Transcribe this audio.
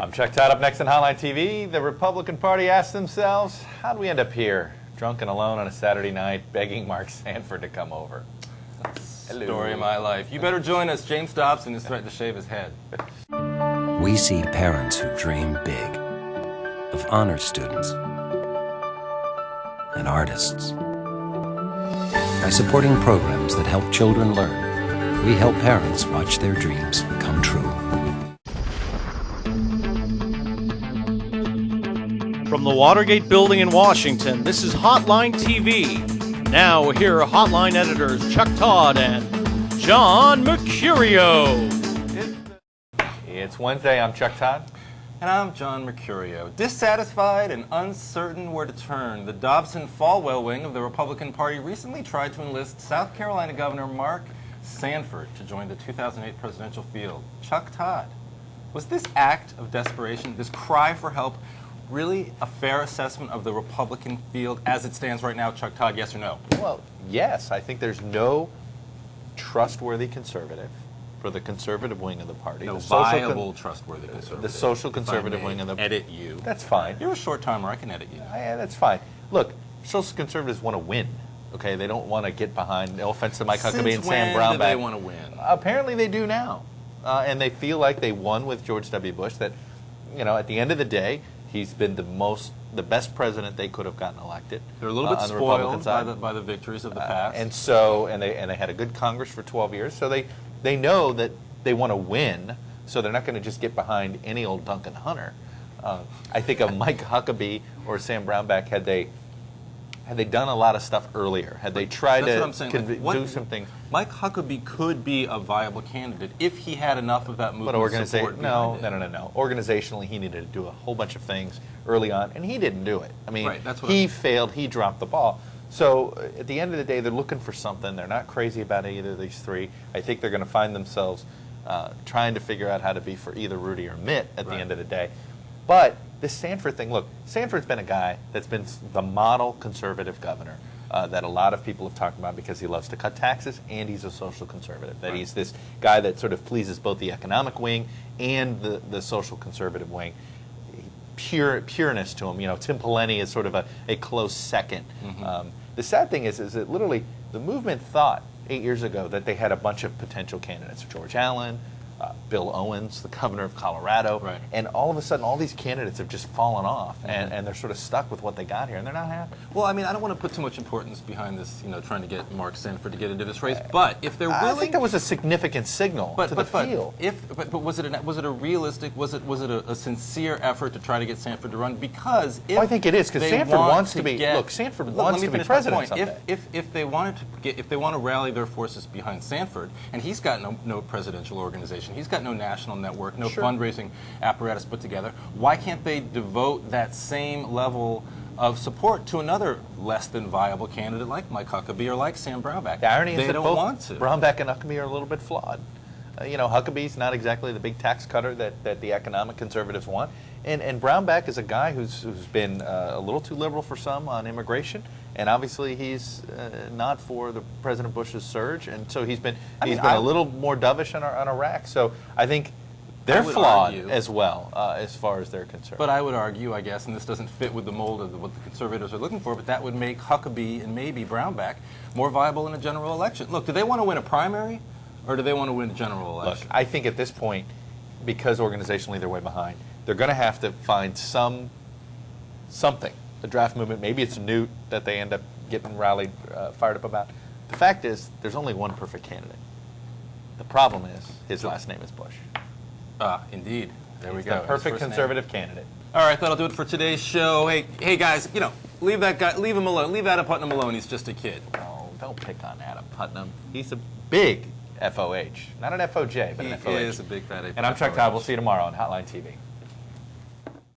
I'm Chuck Todd. Up next on Hotline TV, the Republican Party asked themselves, how did we end up here, drunk and alone on a Saturday night, begging Mark Sanford to come over? Hello. Story of my life. You better join us. James Dobson has threatened to shave his head. We see parents who dream big, of honor students and artists. By supporting programs that help children learn, we help parents watch their dreams come true. From the Watergate Building in Washington, this is Hotline TV. Now, here are Hotline editors Chuck Todd and John Mercurio. It's Wednesday. I'm Chuck Todd. And I'm John Mercurio. Dissatisfied and uncertain where to turn, the Dobson-Falwell wing of the Republican Party recently tried to enlist South Carolina Governor Mark Sanford to join the 2008 presidential field. Chuck Todd, was this act of desperation, this cry for help, really a fair assessment of the Republican field as it stands right now, Chuck Todd, yes or no? Well, yes. I think there's no trustworthy conservative for the conservative wing of the party. No viable, trustworthy conservative. The social conservative wing of the party. Edit you. That's fine. You're a short-timer. I can edit you. Yeah, that's fine. Look, social conservatives want to win. Okay, they don't want to get behind. No offense to Mike Huckabee and Sam Brownback. Since when do they want to win? Apparently, they do now, and they feel like they won with George W. Bush. That, you know, at the end of the day, he's been the best president they could have gotten elected. They're a little bit spoiled by the victories of the past. And they had a good Congress for 12 years, so they know that they want to win, so they're not going to just get behind any old Duncan Hunter. I think of Mike Huckabee or Sam Brownback, had they done a lot of stuff earlier, had they tried to do something. Mike Huckabee could be a viable candidate if he had enough of that movement support. No. Organizationally, he needed to do a whole bunch of things early on, and he didn't do it. I mean, he failed. He dropped the ball. So at the end of the day, they're looking for something. They're not crazy about either of these three. I think they're going to find themselves trying to figure out how to be for either Rudy or Mitt at the end of the day. But this Sanford thing, look, Sanford's been a guy that's been the model conservative governor that a lot of people have talked about because he loves to cut taxes and he's a social conservative. That he's this guy that sort of pleases both the economic wing and the social conservative wing. Pureness to him. You know, Tim Pawlenty is sort of a close second. The sad thing is that literally the movement thought 8 years ago that they had a bunch of potential candidates. George Allen, Bill Owens, the governor of Colorado, and all of a sudden all these candidates have just fallen off, and they're sort of stuck with what they got here, and they're not happy. Well, I mean, I don't want to put too much importance behind this, you know, trying to get Mark Sanford to get into this race, but if they're willing... I think that was a significant signal to the field. But was it a realistic, was it a sincere effort to try to get Sanford to run? Because if I think it is, because Sanford wants to be, Sanford wants to be president someday. If they want to rally their forces behind Sanford, and he's got no presidential organization, he's got no national network, no fundraising apparatus put together, why can't they devote that same level of support to another less than viable candidate like Mike Huckabee or like Sam Brownback? The irony is they that don't both want to. Brownback and Huckabee are a little bit flawed. You know, Huckabee's not exactly the big tax cutter that the economic conservatives want, and Brownback is a guy who's been a little too liberal for some on immigration, and obviously he's not for the President Bush's surge, and so he's been a little more dovish on Iraq. So I think they're flawed as well as far as they're concerned. But I would argue, I guess, and this doesn't fit with the mold of what the conservatives are looking for, but that would make Huckabee and maybe Brownback more viable in a general election. Look, do they want to win a primary, or do they want to win a general election? Look, I think at this point, because organizationally they're way behind, they're going to have to find something, a draft movement. Maybe it's Newt that they end up getting rallied, fired up about. The fact is, there's only one perfect candidate. The problem is, his last name is Bush. Indeed. There we He's go. the perfect conservative candidate. All right, that'll do it for today's show. Hey guys, you know, leave that guy, leave him alone. Leave Adam Putnam alone. He's just a kid. Oh, don't pick on Adam Putnam. He's a big FOH, not an FOJ, but an FOH. He is a big fat. And I'm Chuck Todd. We'll see you tomorrow on Hotline TV.